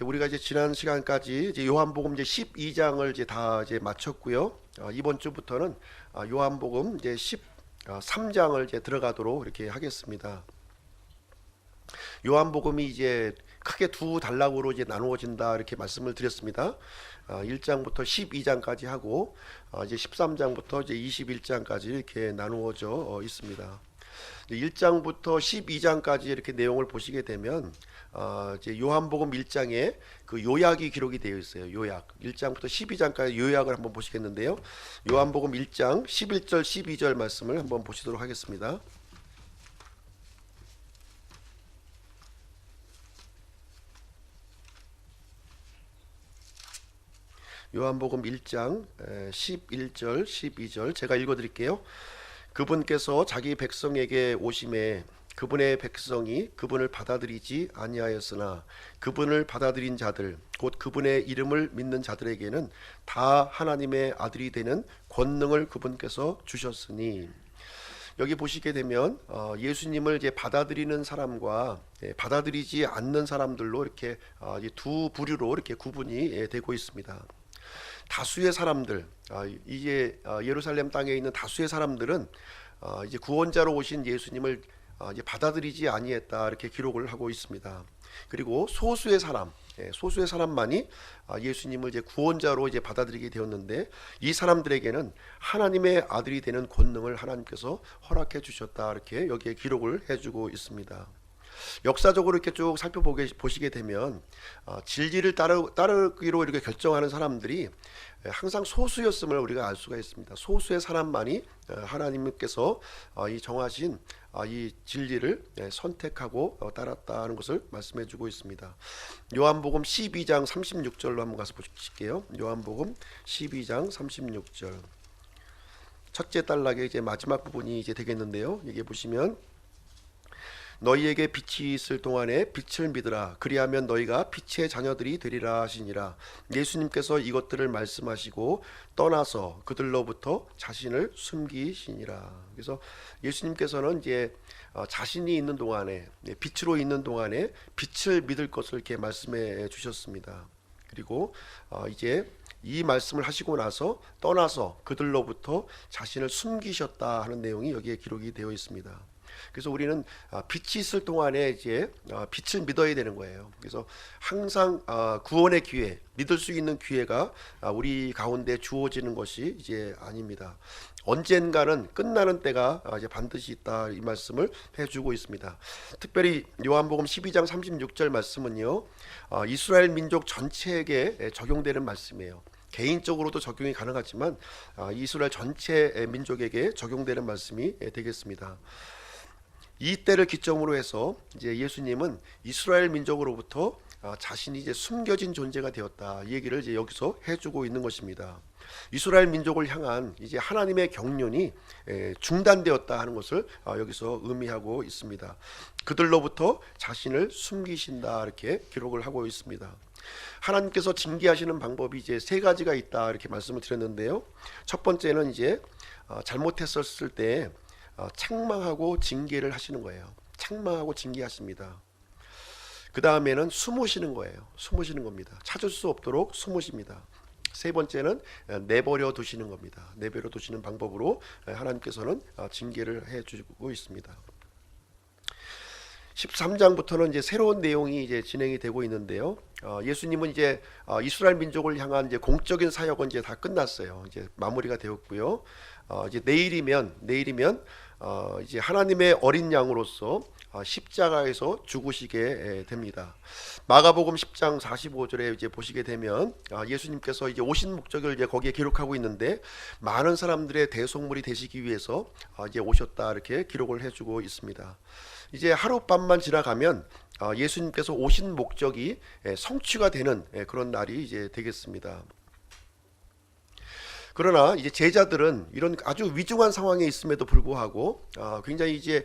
우리가 이제 지난 시간까지 이제 요한복음 이제 12장을 이제 다 이제 마쳤고요. 이번 주부터는 요한복음 이제 13장을 이제 들어가도록 이렇게 하겠습니다. 요한복음이 이제 크게 두 단락으로 이제 나누어진다 이렇게 말씀을 드렸습니다. 1장부터 12장까지 하고 이제 13장부터 이제 21장까지 이렇게 나누어져 있습니다. 1장부터 12장까지 이렇게 내용을 보시게 되면 이제 요한복음 1장에 그 요약이 기록이 되어 있어요. 요약. 1장부터 12장까지 요약을 한번 보시겠는데요. 요한복음 1장 11절 12절 말씀을 한번 보시도록 하겠습니다. 요한복음 1장 11절 12절 제가 읽어 드릴게요. 그분께서 자기 백성에게 오심에 그분의 백성이 그분을 받아들이지 아니하였으나 그분을 받아들인 자들 곧 그분의 이름을 믿는 자들에게는 다 하나님의 아들이 되는 권능을 그분께서 주셨으니, 여기 보시게 되면 예수님을 이제 받아들이는 사람과 받아들이지 않는 사람들로 이렇게 두 부류로 이렇게 구분이 되고 있습니다. 다수의 사람들, 이제 예루살렘 땅에 있는 다수의 사람들은 이제 구원자로 오신 예수님을 이제 받아들이지 아니했다 이렇게 기록을 하고 있습니다. 그리고 소수의 사람만이 예수님을 이제 구원자로 이제 받아들이게 되었는데, 이 사람들에게는 하나님의 아들이 되는 권능을 하나님께서 허락해 주셨다 이렇게 여기에 기록을 해주고 있습니다. 역사적으로 이렇게 쭉 살펴보시게 되면 진리를 따르기로 이렇게 결정하는 사람들이 항상 소수였음을 우리가 알 수가 있습니다. 소수의 사람만이 하나님께서 이 정하신 이 진리를 선택하고 따랐다는 것을 말씀해주고 있습니다. 요한복음 12장 36절로 한번 가서 보실게요. 요한복음 12장 36절 첫째 단락의 이제 마지막 부분이 이제 되겠는데요. 여기 보시면 너희에게 빛이 있을 동안에 빛을 믿으라. 그리하면 너희가 빛의 자녀들이 되리라 하시니라. 예수님께서 이것들을 말씀하시고 떠나서 그들로부터 자신을 숨기시니라. 그래서 예수님께서는 이제 자신이 있는 동안에, 빛으로 있는 동안에 빛을 믿을 것을 이렇게 말씀해 주셨습니다. 그리고 이제 이 말씀을 하시고 나서 떠나서 그들로부터 자신을 숨기셨다 하는 내용이 여기에 기록이 되어 있습니다. 그래서 우리는 빛이 있을 동안에 이제 빛을 믿어야 되는 거예요. 그래서 항상 구원의 기회, 믿을 수 있는 기회가 우리 가운데 주어지는 것이 이제 아닙니다. 언젠가는 끝나는 때가 이제 반드시 있다, 이 말씀을 해주고 있습니다. 특별히 요한복음 12장 36절 말씀은요, 이스라엘 민족 전체에게 적용되는 말씀이에요. 개인적으로도 적용이 가능하지만 이스라엘 전체 민족에게 적용되는 말씀이 되겠습니다. 이 때를 기점으로 해서 이제 예수님은 이스라엘 민족으로부터 자신이 이제 숨겨진 존재가 되었다, 이 얘기를 이제 여기서 해주고 있는 것입니다. 이스라엘 민족을 향한 이제 하나님의 경륜이 중단되었다 하는 것을 여기서 의미하고 있습니다. 그들로부터 자신을 숨기신다 이렇게 기록을 하고 있습니다. 하나님께서 징계하시는 방법이 이제 세 가지가 있다 이렇게 말씀을 드렸는데요. 첫 번째는 이제 잘못했었을 때 책망하고 징계를 하시는 거예요. 책망하고 징계하십니다. 그 다음에는 숨으시는 거예요. 숨으시는 겁니다. 찾을 수 없도록 숨으십니다. 세 번째는 내버려 두시는 겁니다. 내버려 두시는 방법으로 하나님께서는 징계를 해주고 있습니다. 13장부터는 이제 새로운 내용이 이제 진행이 되고 있는데요. 예수님은 이제 이스라엘 민족을 향한 이제 공적인 사역은 이제 다 끝났어요. 이제 마무리가 되었고요. 이제 내일이면 이제 하나님의 어린 양으로서 십자가에서 죽으시게 됩니다. 마가복음 10장 45절에 이제 보시게 되면 예수님께서 이제 오신 목적을 이제 거기에 기록하고 있는데, 많은 사람들의 대속물이 되시기 위해서 이제 오셨다 이렇게 기록을 해주고 있습니다. 이제 하룻밤만 지나가면 예수님께서 오신 목적이 성취가 되는 그런 날이 이제 되겠습니다. 그러나 이제 제자들은 이런 아주 위중한 상황에 있음에도 불구하고 굉장히 이제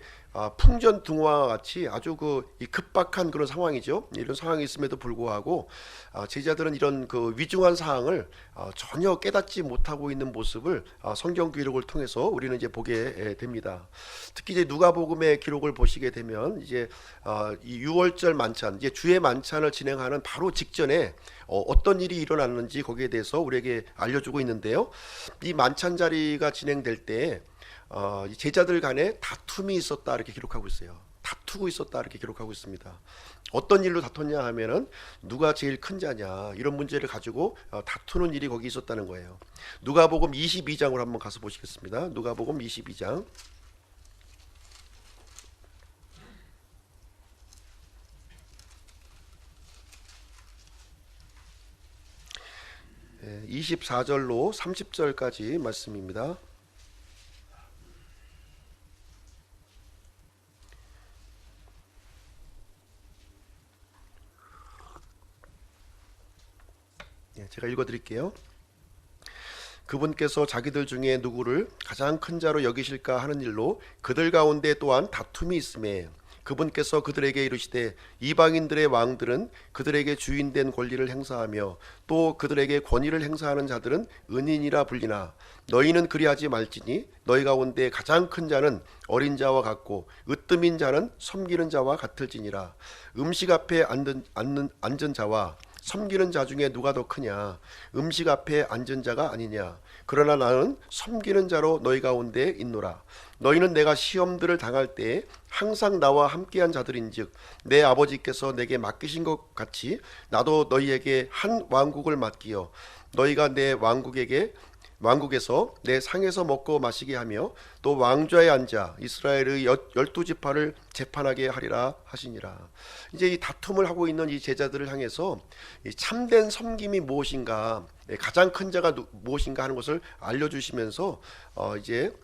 풍전등화와 같이 아주 이 급박한 그런 상황이죠. 이런 상황이 있음에도 불구하고 제자들은 이런 그 위중한 사항을 전혀 깨닫지 못하고 있는 모습을 성경 기록을 통해서 우리는 이제 보게 됩니다. 특히 이제 누가복음의 기록을 보시게 되면 이제 이 유월절 만찬, 이제 주의 만찬을 진행하는 바로 직전에 어떤 일이 일어났는지 거기에 대해서 우리에게 알려주고 있는데요. 이 만찬 자리가 진행될 때 이 제자들 간에 다툼이 있었다 이렇게 기록하고 있어요. 다투고 있었다 이렇게 기록하고 있습니다. 어떤 일로 다퉜냐 하면은 누가 제일 큰 자냐 이런 문제를 가지고 다투는 일이 거기 있었다는 거예요. 누가복음 22장으로 한번 가서 보시겠습니다. 누가복음 22장 24절로 30절까지 말씀입니다. 제가 읽어드릴게요. 그분께서 자기들 중에 누구를 가장 큰 자로 여기실까 하는 일로 그들 가운데 또한 다툼이 있음에 그분께서 그들에게 이르시되 이방인들의 왕들은 그들에게 주인된 권리를 행사하며 또 그들에게 권위를 행사하는 자들은 은인이라 불리나 너희는 그리하지 말지니 너희 가운데 가장 큰 자는 어린 자와 같고 으뜸인 자는 섬기는 자와 같을지니라. 음식 앞에 앉은 자와 섬기는 자 중에 누가 더 크냐? 음식 앞에 앉은 자가 아니냐? 그러나 나는 섬기는 자로 너희 가운데 있노라. 너희는 내가 시험들을 당할 때에 항상 나와 함께한 자들인즉 내 아버지께서 내게 맡기신 것 같이 나도 너희에게 한 왕국을 맡기어 너희가 내 왕국에서 내 상에서 먹고 마시게 하며 또 왕좌에 앉아 이스라엘의 12지파를 재판하게 하리라 하시니라. 이제 이 다툼을 하고 있는 이 제자들을 향해서 이 참된 섬김이 무엇인가, 가장 큰 자가 무엇인가 하는 것을 알려주시면서 이제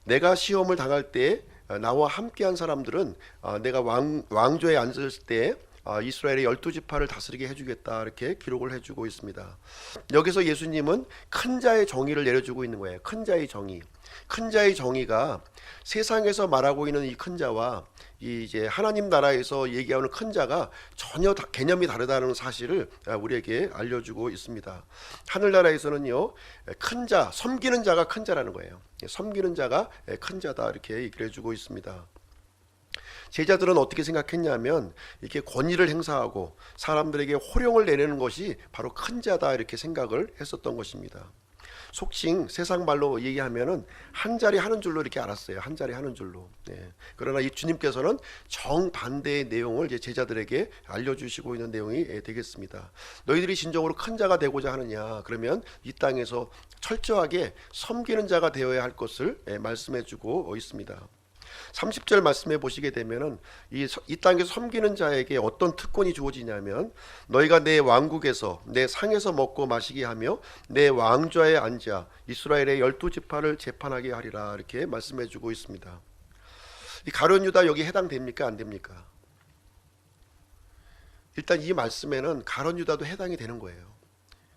내가 시험을 당할 때 나와 함께한 사람들은 내가 왕좌에 앉을 때 이스라엘의 12지파를 다스리게 해주겠다 이렇게 기록을 해주고 있습니다. 여기서 예수님은 큰 자의 정의를 내려주고 있는 거예요. 큰 자의 정의. 큰 자의 정의가 세상에서 말하고 있는 이 큰 자와 이제 하나님 나라에서 얘기하는 큰 자가 전혀 개념이 다르다는 사실을 우리에게 알려주고 있습니다. 하늘나라에서는요, 큰 자, 섬기는 자가 큰 자라는 거예요. 섬기는 자가 큰 자다 이렇게 얘기를 해주고 있습니다. 제자들은 어떻게 생각했냐면 이렇게 권위를 행사하고 사람들에게 호령을 내리는 것이 바로 큰 자다 이렇게 생각을 했었던 것입니다. 속칭 세상 말로 얘기하면은 한 자리 하는 줄로 이렇게 알았어요. 한 자리 하는 줄로. 그러나 이 주님께서는 정반대의 내용을 이제 제자들에게 알려주시고 있는 내용이 되겠습니다. 너희들이 진정으로 큰 자가 되고자 하느냐? 그러면 이 땅에서 철저하게 섬기는 자가 되어야 할 것을 말씀해주고 있습니다. 30절 말씀해 보시게 되면은 이 땅에서 섬기는 자에게 어떤 특권이 주어지냐면 너희가 내 왕국에서 내 상에서 먹고 마시게 하며 내 왕좌에 앉아 이스라엘의 12지파를 재판하게 하리라 이렇게 말씀해 주고 있습니다. 이 가룟 유다 여기 해당됩니까? 안 됩니까? 일단 이 말씀에는 가룟 유다도 해당이 되는 거예요.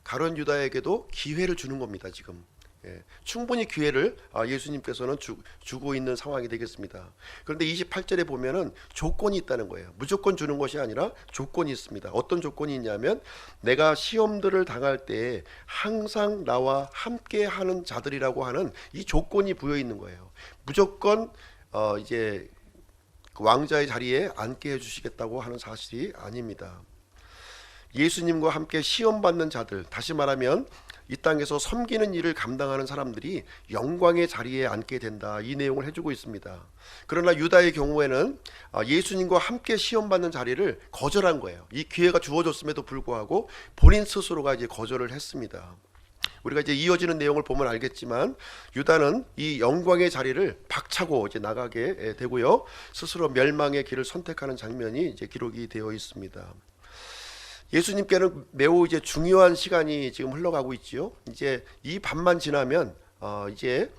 가룟 유다에게도 기회를 주는 겁니다. 지금 충분히 기회를 예수님께서는 주고 있는 상황이 되겠습니다. 그런데 28절에 보면은 조건이 있다는 거예요. 무조건 주는 것이 아니라 조건이 있습니다. 어떤 조건이 있냐면 내가 시험들을 당할 때 항상 나와 함께 하는 자들이라고 하는 이 조건이 부여 있는 거예요. 무조건 이제 왕자의 자리에 앉게 해주시겠다고 하는 사실이 아닙니다. 예수님과 함께 시험받는 자들, 다시 말하면 이 땅에서 섬기는 일을 감당하는 사람들이 영광의 자리에 앉게 된다, 이 내용을 해주고 있습니다. 그러나 유다의 경우에는 예수님과 함께 시험받는 자리를 거절한 거예요. 이 기회가 주어졌음에도 불구하고 본인 스스로가 이제 거절을 했습니다. 우리가 이제 이어지는 내용을 보면 알겠지만 유다는 이 영광의 자리를 박차고 이제 나가게 되고요, 스스로 멸망의 길을 선택하는 장면이 이제 기록이 되어 있습니다. 예수님께는 매우 이제 중요한 시간이 지금 흘러가고 있지요. 이제 이 밤만 지나면 이제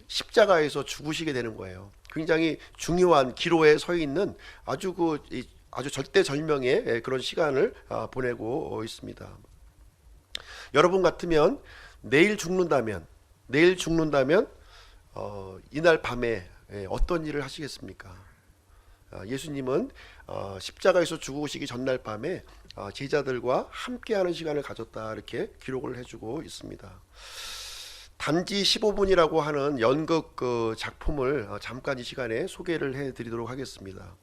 십자가에서 죽으시게 되는 거예요. 굉장히 중요한 기로에 서 있는 아주 아주 절대절명의 그런 시간을 보내고 있습니다. 여러분 같으면 내일 죽는다면 이날 밤에 어떤 일을 하시겠습니까? 예수님은 십자가에서 죽으시기 전날 밤에 제자들과 함께하는 시간을 가졌다 이렇게 기록을 해주고 있습니다. 단지 15분이라고 하는 연극 그 작품을 잠깐 이 시간에 소개를 해드리도록 하겠습니다.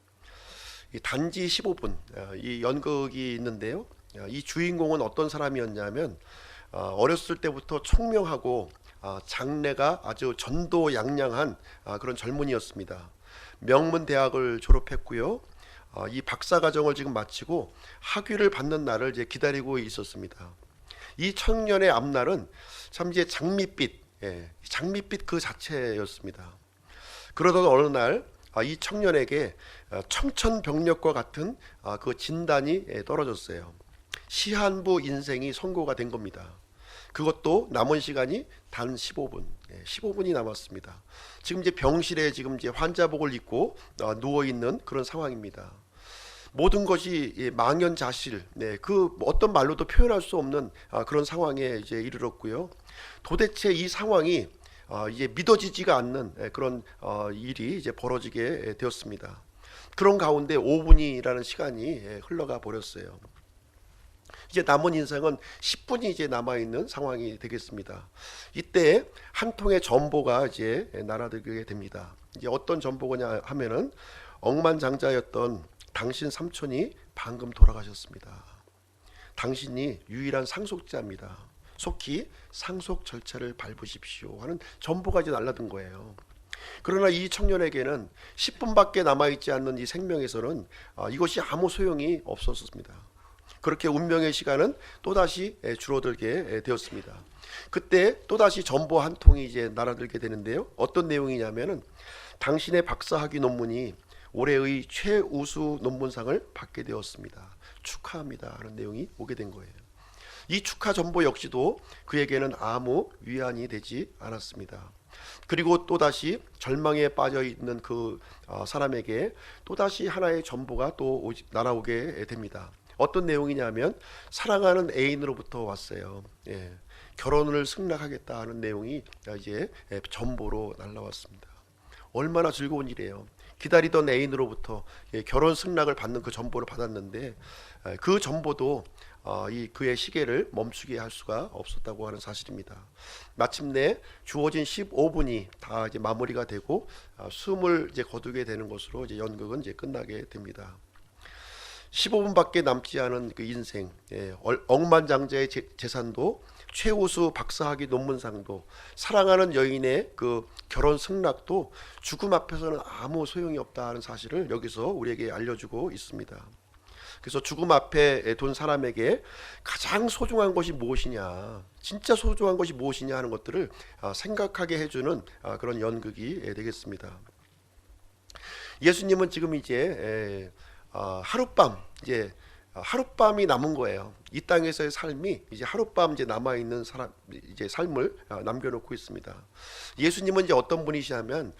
이 단지 15분 이 연극이 있는데요. 이 주인공은 어떤 사람이었냐면 어렸을 때부터 총명하고 장래가 아주 전도양양한 그런 젊은이였습니다. 명문 대학을 졸업했고요. 이 박사 과정을 지금 마치고 학위를 받는 날을 이제 기다리고 있었습니다. 이 청년의 앞날은 참 이제 장밋빛, 장밋빛 그 자체였습니다. 그러던 어느 날 이 청년에게 청천벽력과 같은 그 진단이 떨어졌어요. 시한부 인생이 선고가 된 겁니다. 그것도 남은 시간이 단 15분, 15분이 남았습니다. 지금 이제 병실에 지금 이제 환자복을 입고 누워 있는 그런 상황입니다. 모든 것이 망연자실, 그 어떤 말로도 표현할 수 없는 그런 상황에 이제 이르렀고요. 도대체 이 상황이 이제 믿어지지가 않는 그런 일이 이제 벌어지게 되었습니다. 그런 가운데 5분이라는 시간이 흘러가 버렸어요. 이제 남은 인생은 10분이 이제 남아 있는 상황이 되겠습니다. 이때 한 통의 전보가 이제 날아들게 됩니다. 이제 어떤 전보냐 하면은 억만장자였던 당신 삼촌이 방금 돌아가셨습니다. 당신이 유일한 상속자입니다. 속히 상속 절차를 밟으십시오 하는 전보가 이제 날라든 거예요. 그러나 이 청년에게는 10분밖에 남아있지 않는 이 생명에서는 이것이 아무 소용이 없었습니다. 그렇게 운명의 시간은 또다시 줄어들게 되었습니다. 그때 또다시 전보 한 통이 이제 날아들게 되는데요. 어떤 내용이냐면은 당신의 박사학위 논문이 올해의 최우수 논문상을 받게 되었습니다. 축하합니다 하는 내용이 오게 된 거예요. 이 축하 전보 역시도 그에게는 아무 위안이 되지 않았습니다. 그리고 또다시 절망에 빠져 있는 그 사람에게 또다시 하나의 전보가 또 날아오게 됩니다. 어떤 내용이냐면 사랑하는 애인으로부터 왔어요. 결혼을 승낙하겠다 하는 내용이 이제 전보로 날라왔습니다. 얼마나 즐거운 일이에요. 기다리던 애인으로부터 결혼 승낙을 받는 그 전보를 받았는데 그 전보도 그의 시계를 멈추게 할 수가 없었다고 하는 사실입니다. 마침내 주어진 15분이 다 이제 마무리가 되고 숨을 이제 거두게 되는 것으로 이제 연극은 이제 끝나게 됩니다. 15분밖에 남지 않은 그 인생, 억만장자의 재산도 최우수 박사학위 논문상도 사랑하는 여인의 그 결혼 승낙도 죽음 앞에서는 아무 소용이 없다는 사실을 여기서 우리에게 알려주고 있습니다. 그래서 죽음 앞에 둔 사람에게 가장 소중한 것이 무엇이냐, 진짜 소중한 것이 무엇이냐 하는 것들을 생각하게 해주는 그런 연극이 되겠습니다. 예수님은 지금 이제 하룻밤이 남은 거예요. 이 땅에서의 삶이 이제 하룻밤 이제 남아 있는 사람 이제 삶을 남겨놓고 있습니다. 예수님은 이제 어떤 분이시냐면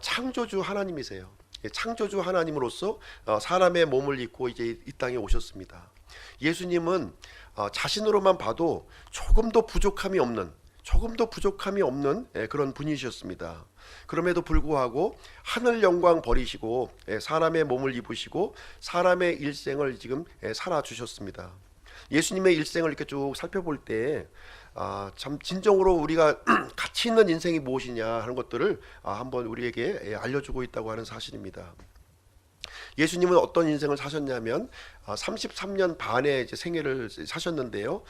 창조주 하나님이세요. 창조주 하나님으로서 사람의 몸을 입고 이제 이 땅에 오셨습니다. 예수님은 자신으로만 봐도 조금도 부족함이 없는 그런 분이셨습니다. 그럼에도 불구하고 하늘 영광 버리시고 사람의 몸을 입으시고 사람의 일생을 지금 살아주셨습니다. 예수님의 일생을 이렇게 쭉 살펴볼 때 참 진정으로 우리가 가치 있는 인생이 무엇이냐 하는 것들을 한번 우리에게 알려주고 있다고 하는 사실입니다. 예수님은 어떤 인생을 사셨냐면 33년 반의 이제 생애를 사셨는데요.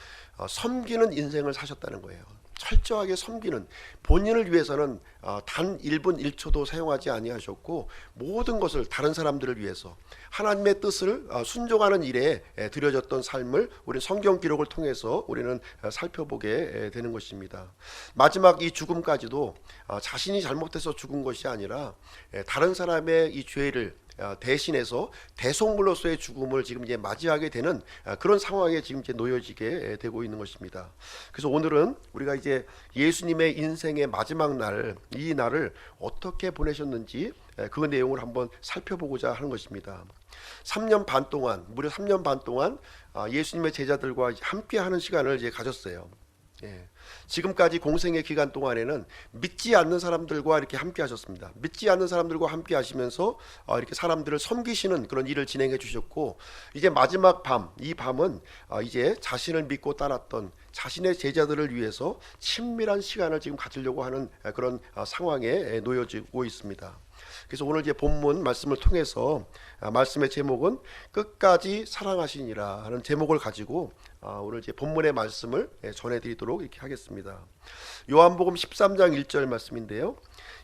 섬기는 인생을 사셨다는 거예요. 철저하게 섬기는, 본인을 위해서는 단 1분 1초도 사용하지 아니하셨고 모든 것을 다른 사람들을 위해서 하나님의 뜻을 순종하는 일에 들여졌던 삶을 우리 성경 기록을 통해서 우리는 살펴보게 되는 것입니다. 마지막 이 죽음까지도 자신이 잘못해서 죽은 것이 아니라 다른 사람의 이 죄를 대신해서 대속물로서의 죽음을 지금 이제 맞이하게 되는 그런 상황에 지금 이제 놓여지게 되고 있는 것입니다. 그래서 오늘은 우리가 이제 예수님의 인생의 마지막 날, 이 날을 어떻게 보내셨는지 그 내용을 한번 살펴보고자 하는 것입니다. 3년 반 동안, 무려 3년 반 동안 예수님의 제자들과 함께하는 시간을 이제 가졌어요. 예. 지금까지 공생의 기간 동안에는 믿지 않는 사람들과 이렇게 함께 하셨습니다. 믿지 않는 사람들과 함께 하시면서 이렇게 사람들을 섬기시는 그런 일을 진행해 주셨고, 이제 마지막 밤, 이 밤은 이제 자신을 믿고 따랐던 자신의 제자들을 위해서 친밀한 시간을 지금 가지려고 하는 그런 상황에 놓여지고 있습니다. 그래서 오늘 이제 본문 말씀을 통해서 말씀의 제목은 끝까지 사랑하시니라 하는 제목을 가지고 오늘 이제 본문의 말씀을 전해드리도록 이렇게 하겠습니다. 요한복음 13장 1절 말씀인데요.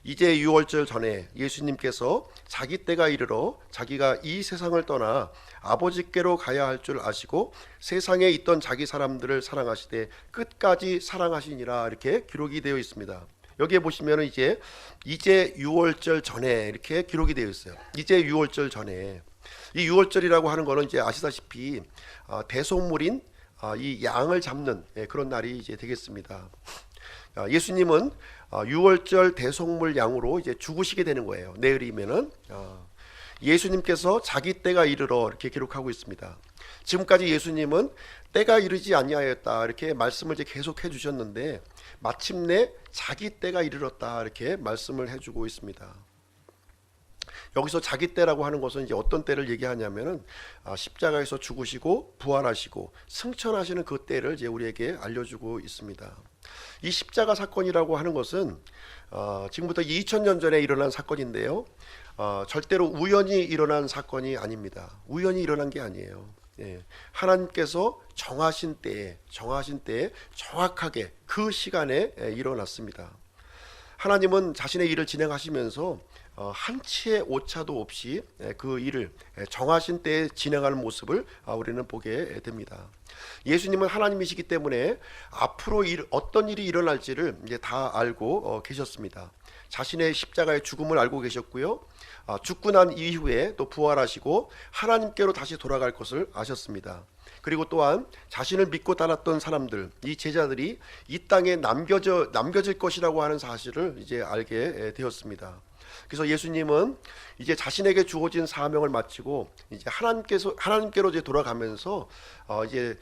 이제 유월절 전에 예수님께서 자기 때가 이르러 자기가 이 세상을 떠나 아버지께로 가야 할 줄 아시고 세상에 있던 자기 사람들을 사랑하시되 끝까지 사랑하시니라 이렇게 기록이 되어 있습니다. 여기에 보시면 이제 6월절 전에 이렇게 기록이 되어 있어요. 이제 6월절 전에, 이 6월절이라고 하는 거는 이제 아시다시피 대속물인 이 양을 잡는 그런 날이 이제 되겠습니다. 예수님은 6월절 대속물 양으로 이제 죽으시게 되는 거예요. 내일이면은 예수님께서 자기 때가 이르러 이렇게 기록하고 있습니다. 지금까지 예수님은 때가 이르지 아니하였다 이렇게 말씀을 이제 계속해 주셨는데 마침내 자기 때가 이르렀다 이렇게 말씀을 해주고 있습니다. 여기서 자기 때라고 하는 것은 이제 어떤 때를 얘기하냐면은 십자가에서 죽으시고 부활하시고 승천하시는 그 때를 이제 우리에게 알려주고 있습니다. 이 십자가 사건이라고 하는 것은 지금부터 2000년 전에 일어난 사건인데요. 절대로 우연히 일어난 사건이 아닙니다. 우연히 일어난 게 아니에요. 예, 하나님께서 정하신 때에 정확하게 그 시간에 일어났습니다. 하나님은 자신의 일을 진행하시면서 한치의 오차도 없이 그 일을 정하신 때에 진행하는 모습을 우리는 보게 됩니다. 예수님은 하나님이시기 때문에 앞으로 어떤 일이 일어날지를 이제 다 알고 계셨습니다. 자신의 십자가의 죽음을 알고 계셨고요. 죽고 난 이후에 또 부활하시고 하나님께로 다시 돌아갈 것을 아셨습니다. 그리고 또한 자신을 믿고 따랐던 사람들, 이 제자들이 이 땅에 남겨질 것이라고 하는 사실을 이제 알게 되었습니다. 그래서 예수님은 이제 자신에게 주어진 사명을 마치고 이제 하나님께로 이제 돌아가면서 이제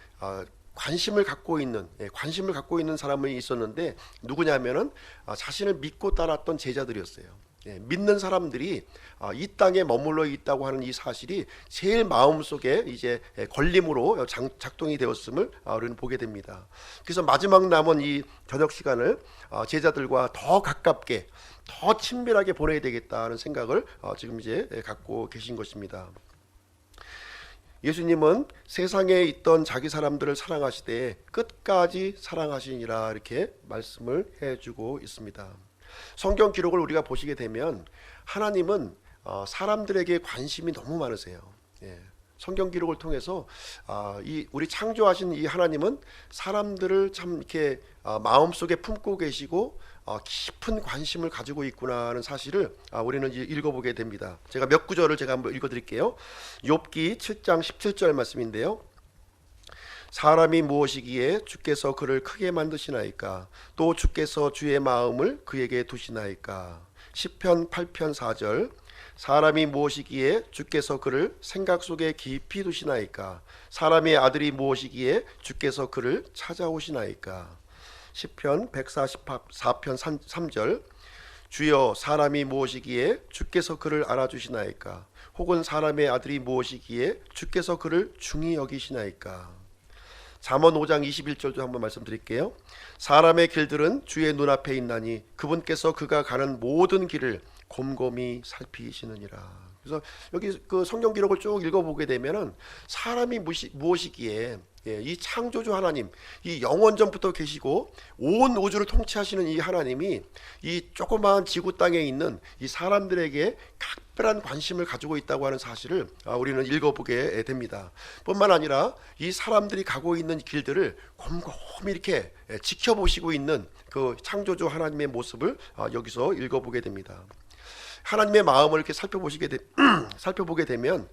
관심을 갖고 있는 사람이 있었는데 누구냐면은 자신을 믿고 따랐던 제자들이었어요. 믿는 사람들이 이 땅에 머물러 있다고 하는 이 사실이 제일 마음속에 이제 걸림으로 작동이 되었음을 우리는 보게 됩니다. 그래서 마지막 남은 이 저녁 시간을 제자들과 더 가깝게 더 친밀하게 보내야 되겠다는 생각을 지금 이제 갖고 계신 것입니다. 예수님은 세상에 있던 자기 사람들을 사랑하시되 끝까지 사랑하시니라 이렇게 말씀을 해주고 있습니다. 성경 기록을 우리가 보시게 되면 하나님은 사람들에게 관심이 너무 많으세요. 성경 기록을 통해서 우리 창조하신 이 하나님은 사람들을 참 이렇게 마음속에 품고 계시고 깊은 관심을 가지고 있구나 하는 사실을 우리는 이제 읽어보게 됩니다. 제가 몇 구절을 제가 한번 읽어드릴게요. 욥기 7장 17절 말씀인데요. 사람이 무엇이기에 주께서 그를 크게 만드시나이까? 또 주께서 주의 마음을 그에게 두시나이까? 시편 8편 4절. 사람이 무엇이기에 주께서 그를 생각 속에 깊이 두시나이까? 사람의 아들이 무엇이기에 주께서 그를 찾아오시나이까? 시편 144편 3절. 주여 사람이 무엇이기에 주께서 그를 알아주시나이까? 혹은 사람의 아들이 무엇이기에 주께서 그를 중히 여기시나이까? 잠언 5장 21절도 한번 말씀드릴게요. 사람의 길들은 주의 눈앞에 있나니 그분께서 그가 가는 모든 길을 곰곰이 살피시느니라. 그래서 여기 그 성경 기록을 쭉 읽어보게 되면은 사람이 무엇이기에 이 창조주 하나님, 이 영원전부터 계시고 온 우주를 통치하시는 이 하나님이 이 조그마한 지구 땅에 있는 이 사람들에게 각별한 관심을 가지고 있다고 하는 사실을 우리는 읽어보게 됩니다. 뿐만 아니라 이 사람들이 가고 있는 길들을 곰곰이 이렇게 지켜보시고 있는 그 창조주 하나님의 모습을 여기서 읽어보게 됩니다. 하나님의 마음을 이렇게 살펴보게 되면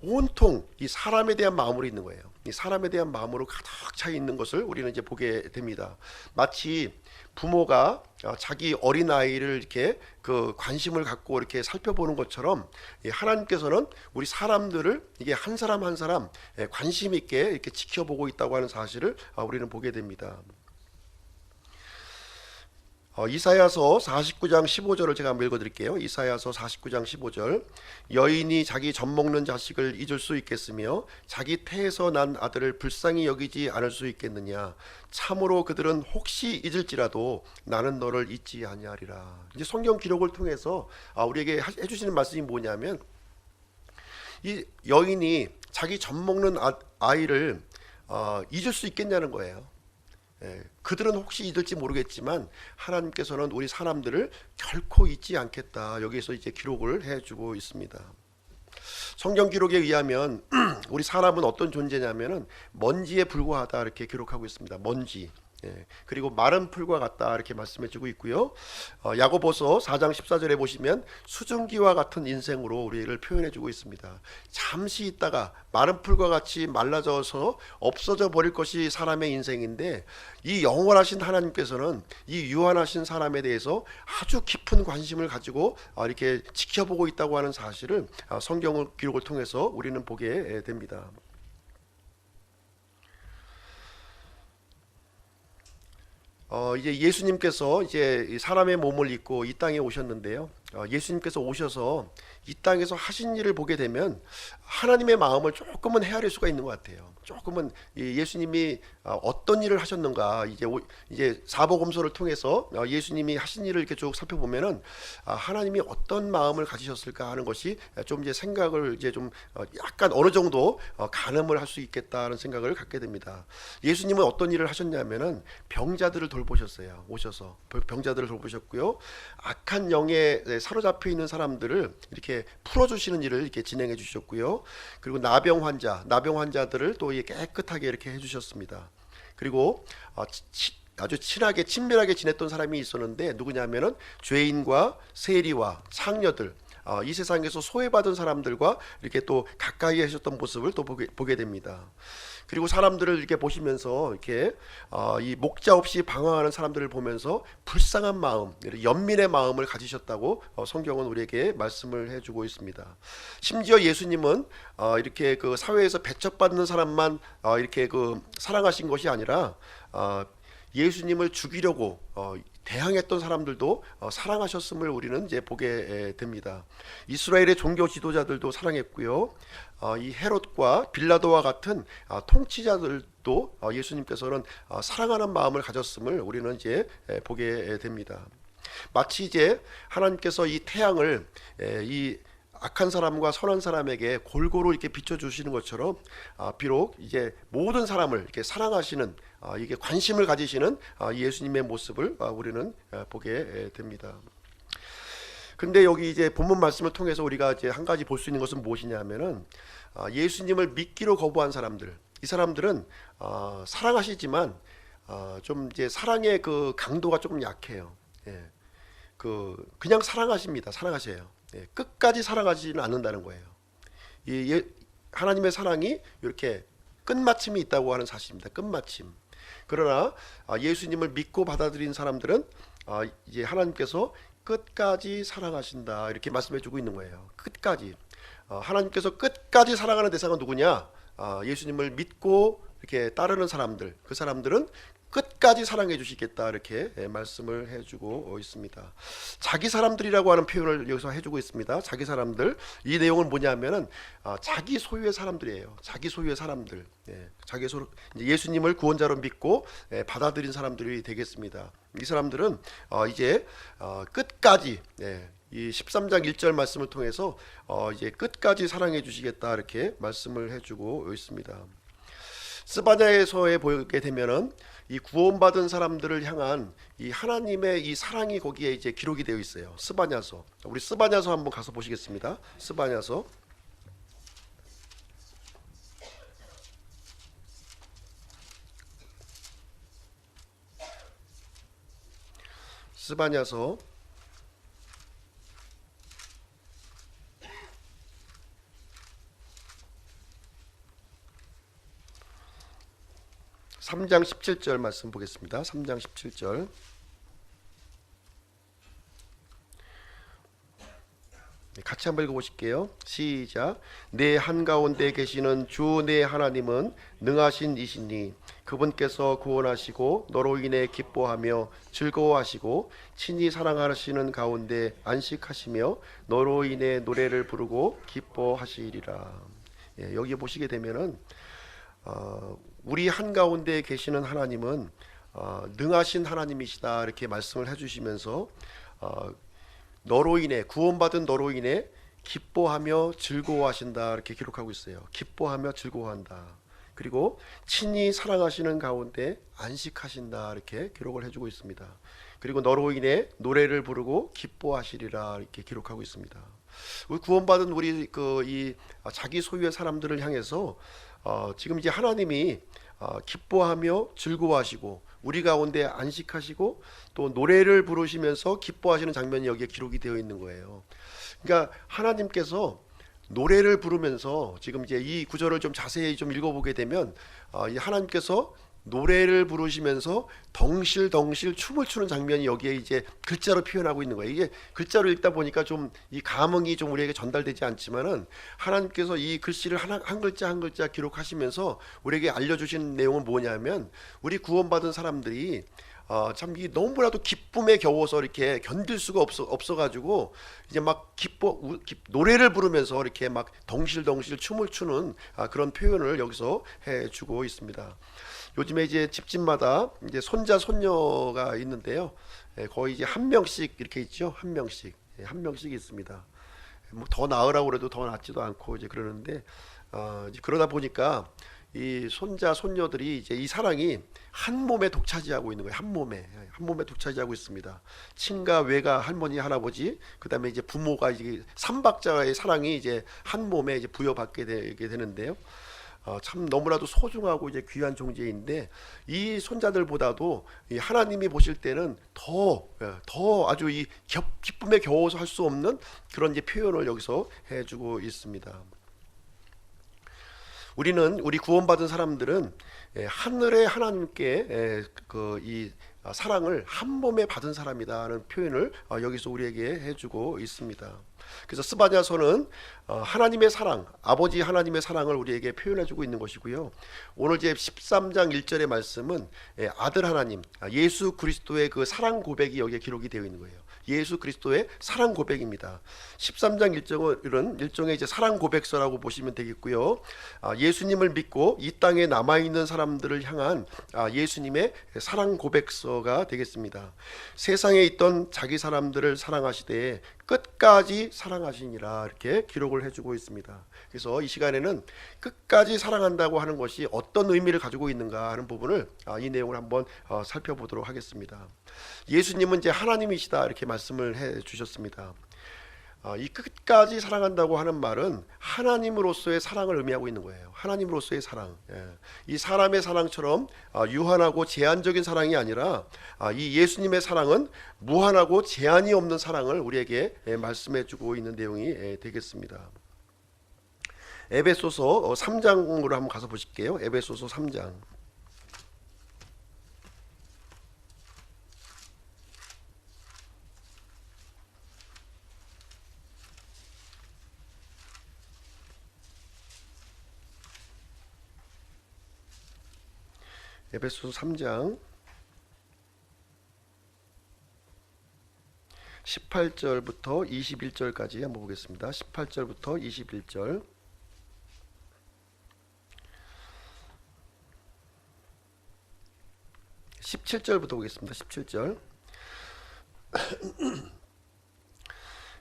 온통 이 사람에 대한 마음으로 있는 거예요. 이 사람에 대한 마음으로 가득 차 있는 것을 우리는 이제 보게 됩니다. 마치 부모가 자기 어린 아이를 이렇게 그 관심을 갖고 이렇게 살펴보는 것처럼 하나님께서는 우리 사람들을 이게 한 사람 한 사람 관심 있게 이렇게 지켜보고 있다고 하는 사실을 우리는 보게 됩니다. 이사야서 49장 15절을 제가 한번 읽어드릴게요. 이사야서 49장 15절. 여인이 자기 젖먹는 자식을 잊을 수 있겠으며 자기 태에서 난 아들을 불쌍히 여기지 않을 수 있겠느냐. 참으로 그들은 혹시 잊을지라도 나는 너를 잊지 아니하리라. 이제 성경 기록을 통해서 우리에게 해주시는 말씀이 뭐냐면, 이 여인이 자기 젖먹는 아이를 잊을 수 있겠냐는 거예요. 그들은 혹시 잊을지 모르겠지만 하나님께서는 우리 사람들을 결코 잊지 않겠다. 여기에서 이제 기록을 해주고 있습니다. 성경 기록에 의하면 우리 사람은 어떤 존재냐면은 먼지에 불과하다 이렇게 기록하고 있습니다. 먼지. 그리고 마른 풀과 같다 이렇게 말씀해주고 있고요. 야고보서 4장 14절에 보시면 수증기와 같은 인생으로 우리를 표현해주고 있습니다. 잠시 있다가 마른 풀과 같이 말라져서 없어져 버릴 것이 사람의 인생인데, 이 영원하신 하나님께서는 이 유한하신 사람에 대해서 아주 깊은 관심을 가지고 이렇게 지켜보고 있다고 하는 사실을 성경 기록을 통해서 우리는 보게 됩니다. 이제 예수님께서 이제 사람의 몸을 입고 이 땅에 오셨는데요. 예수님께서 오셔서 이 땅에서 하신 일을 보게 되면 하나님의 마음을 조금은 헤아릴 수가 있는 것 같아요. 조금은 예수님이 어떤 일을 하셨는가, 이제 사복음서를 통해서 예수님이 하신 일을 이렇게 쭉 살펴보면은 하나님이 어떤 마음을 가지셨을까 하는 것이 좀 이제 생각을 이제 좀 약간 어느 정도 가늠을 할 수 있겠다는 생각을 갖게 됩니다. 예수님은 어떤 일을 하셨냐면은 병자들을 돌보셨어요. 오셔서 병자들을 돌보셨고요. 악한 영에 사로잡혀 있는 사람들을 이렇게 풀어주시는 일을 이렇게 진행해 주셨고요. 그리고 나병 환자들을 또 깨끗하게 이렇게 해주셨습니다. 그리고 아주 친하게 친밀하게 지냈던 사람이 있었는데 누구냐면은 죄인과 세리와 창녀들, 이 세상에서 소외받은 사람들과 이렇게 또 가까이 하셨던 모습을 또 보게 됩니다. 그리고 사람들을 이렇게 보시면서 이렇게 이 목자 없이 방황하는 사람들을 보면서 불쌍한 마음, 연민의 마음을 가지셨다고 성경은 우리에게 말씀을 해주고 있습니다. 심지어 예수님은 이렇게 그 사회에서 배척받는 사람만 이렇게 그 사랑하신 것이 아니라 예수님을 죽이려고 대항했던 사람들도 사랑하셨음을 우리는 이제 보게 됩니다. 이스라엘의 종교 지도자들도 사랑했고요. 이 헤롯과 빌라도와 같은 통치자들도 예수님께서는 사랑하는 마음을 가졌음을 우리는 이제 보게 됩니다. 마치 이제 하나님께서 이 태양을 이 악한 사람과 선한 사람에게 골고루 이렇게 비춰주시는 것처럼 비록 이제 모든 사람을 이렇게 사랑하시는 이게 관심을 가지시는 예수님의 모습을 우리는 보게 됩니다. 근데 여기 이제 본문 말씀을 통해서 우리가 이제 한 가지 볼 수 있는 것은 무엇이냐면은 예수님을 믿기로 거부한 사람들, 이 사람들은 사랑하시지만 좀 이제 사랑의 그 강도가 조금 약해요. 그냥 사랑하십니다. 사랑하셔요. 끝까지 사랑하지는 않는다는 거예요. 하나님의 사랑이 이렇게 끝마침이 있다고 하는 사실입니다. 끝마침. 그러나 예수님을 믿고 받아들인 사람들은 이제 하나님께서 끝까지 사랑하신다 이렇게 말씀해주고 있는 거예요. 끝까지. 하나님께서 끝까지 사랑하는 대상은 누구냐? 예수님을 믿고 이렇게 따르는 사람들. 그 사람들은 끝까지 사랑해 주시겠다 이렇게 말씀을 해주고 있습니다. 자기 사람들이라고 하는 표현을 여기서 해주고 있습니다. 자기 사람들, 이 내용은 뭐냐면은 자기 소유의 사람들이에요. 자기 소유의 사람들, 예수님을 구원자로 믿고 받아들인 사람들이 되겠습니다. 이 사람들은 이제 끝까지 이 13장 1절 말씀을 통해서 이제 끝까지 사랑해 주시겠다 이렇게 말씀을 해주고 있습니다. 스바냐에서에 보게 되면은 이 구원받은 사람들을 향한 이 하나님의 이 사랑이 거기에 이제 기록이 되어 있어요. 스바냐서. 우리 스바냐서 한번 가서 보시겠습니다. 스바냐서. 스바냐서 3장 17절 말씀 보겠습니다. 3장 17절. 같이 같이 한번 읽어보실게요. 시작. 내 한가운데 계시는 주 내 하나님은 능하신 이시니 그분께서 구원하시고 너로 인해 기뻐하며 즐거워하시고 친히 사랑하시는 가운데 안식하시며 너로 인해 노래를 부르고 기뻐하시리라. 여기 보시게 되면은 우리 한가운데 계시는 하나님은 능하신 하나님이시다 이렇게 말씀을 해주시면서 너로 인해 구원받은 너로 인해 기뻐하며 즐거워하신다 이렇게 기록하고 있어요. 기뻐하며 즐거워한다. 그리고 친히 사랑하시는 가운데 안식하신다 이렇게 기록을 해주고 있습니다. 그리고 너로 인해 노래를 부르고 기뻐하시리라 이렇게 기록하고 있습니다. 우리 구원받은 우리 이 자기 소유의 사람들을 향해서 지금 이제 하나님이 기뻐하며 즐거워하시고 우리 가운데 안식하시고 또 노래를 부르시면서 기뻐하시는 장면이 여기에 기록이 되어 있는 거예요. 그러니까 하나님께서 노래를 부르면서 지금 이제 이 구절을 좀 자세히 좀 읽어보게 되면 이 하나님께서 노래를 부르시면서 덩실덩실 춤을 추는 장면이 여기에 이제 글자로 표현하고 있는 거예요. 이게 글자로 읽다 보니까 좀 이 감흥이 좀 우리에게 전달되지 않지만은 하나님께서 이 글씨를 한 글자 한 글자 기록하시면서 우리에게 알려주신 내용은 뭐냐면 우리 구원받은 사람들이 참 이 너무나도 기쁨에 겨워서 이렇게 견딜 수가 없어가지고 이제 막 노래를 부르면서 이렇게 막 덩실덩실 춤을 추는 그런 표현을 여기서 해주고 있습니다. 요즘에 이제 집집마다 이제 손자 손녀가 있는데요. 거의 이제 한 명씩 이렇게 있죠. 한 명씩 있습니다. 뭐 더 낳으라고 그래도 더 낳지도 않고 이제 그러는데 이제 그러다 보니까 이 손자 손녀들이 이제 이 사랑이 한 몸에 독차지하고 있는 거예요. 한 몸에 독차지하고 있습니다. 친가 외가 할머니 할아버지 그다음에 이제 부모가 이제 삼박자의 사랑이 이제 한 몸에 이제 부여받게 되게 되는데요. 참 너무나도 소중하고 이제 귀한 존재인데 이 손자들보다도 이 하나님이 보실 때는 더 아주 이 기쁨에 겨워서 할 수 없는 그런 이제 표현을 여기서 해주고 있습니다. 우리 구원받은 사람들은 하늘의 하나님께 이 사랑을 한 몸에 받은 사람이다라는 표현을 여기서 우리에게 해주고 있습니다. 그래서 스바냐서는 하나님의 사랑, 아버지 하나님의 사랑을 우리에게 표현해주고 있는 것이고요. 오늘 제 13장 1절의 말씀은 아들 하나님, 예수 그리스도의 그 사랑 고백이 여기에 기록이 되어 있는 거예요. 예수 그리스도의 사랑 고백입니다. 13장 1절은 일종의 이제 사랑 고백서라고 보시면 되겠고요. 예수님을 믿고 이 땅에 남아있는 사람들을 향한 예수님의 사랑 고백서가 되겠습니다. 세상에 있던 자기 사람들을 사랑하시되 끝까지 사랑하시니라 이렇게 기록을 해주고 있습니다. 그래서 이 시간에는 끝까지 사랑한다고 하는 것이 어떤 의미를 가지고 있는가 하는 부분을 이 내용을 한번 살펴보도록 하겠습니다. 예수님은 이제 하나님이시다 이렇게 말씀을 해 주셨습니다. 이 끝까지 사랑한다고 하는 말은 하나님으로서의 사랑을 의미하고 있는 거예요. 하나님으로서의 사랑. 이 사람의 사랑처럼 유한하고 제한적인 사랑이 아니라 이 예수님의 사랑은 무한하고 제한이 없는 사랑을 우리에게 말씀해 주고 있는 내용이 되겠습니다. 에베소서 3장으로 한번 가서 보실게요. 에베소서 3장. 에베소서 3장 18절부터 21절까지 한번 보겠습니다. 18절부터 21절. 17절부터 보겠습니다. 17절.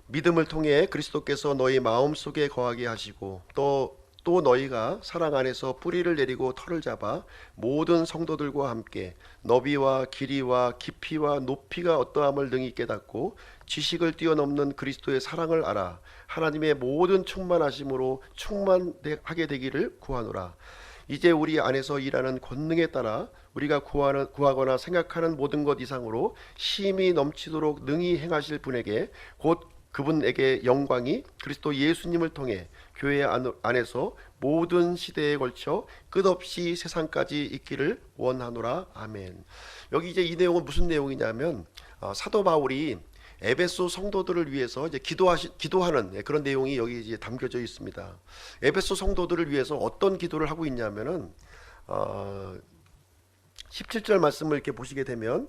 믿음을 통해 그리스도께서 너희 마음속에 거하게 하시고 또 너희가 사랑 안에서 뿌리를 내리고 터를 잡아 모든 성도들과 함께 너비와 길이와 깊이와 높이가 어떠함을 능히 깨닫고 지식을 뛰어넘는 그리스도의 사랑을 알아 하나님의 모든 충만하심으로 충만하게 되기를 구하노라. 이제 우리 안에서 일하는 권능에 따라 우리가 구하거나 생각하는 모든 것 이상으로 힘이 넘치도록 능히 행하실 분에게 곧 그분에게 영광이 그리스도 예수님을 통해 교회 안에서 모든 시대에 걸쳐 끝없이 세상까지 있기를 원하노라. 아멘. 여기 이제 이 내용은 무슨 내용이냐면 사도 바울이 에베소 성도들을 위해서 이제 기도하는 그런 내용이 여기 이제 담겨져 있습니다. 에베소 성도들을 위해서 어떤 기도를 하고 있냐면은 17절 말씀을 이렇게 보시게 되면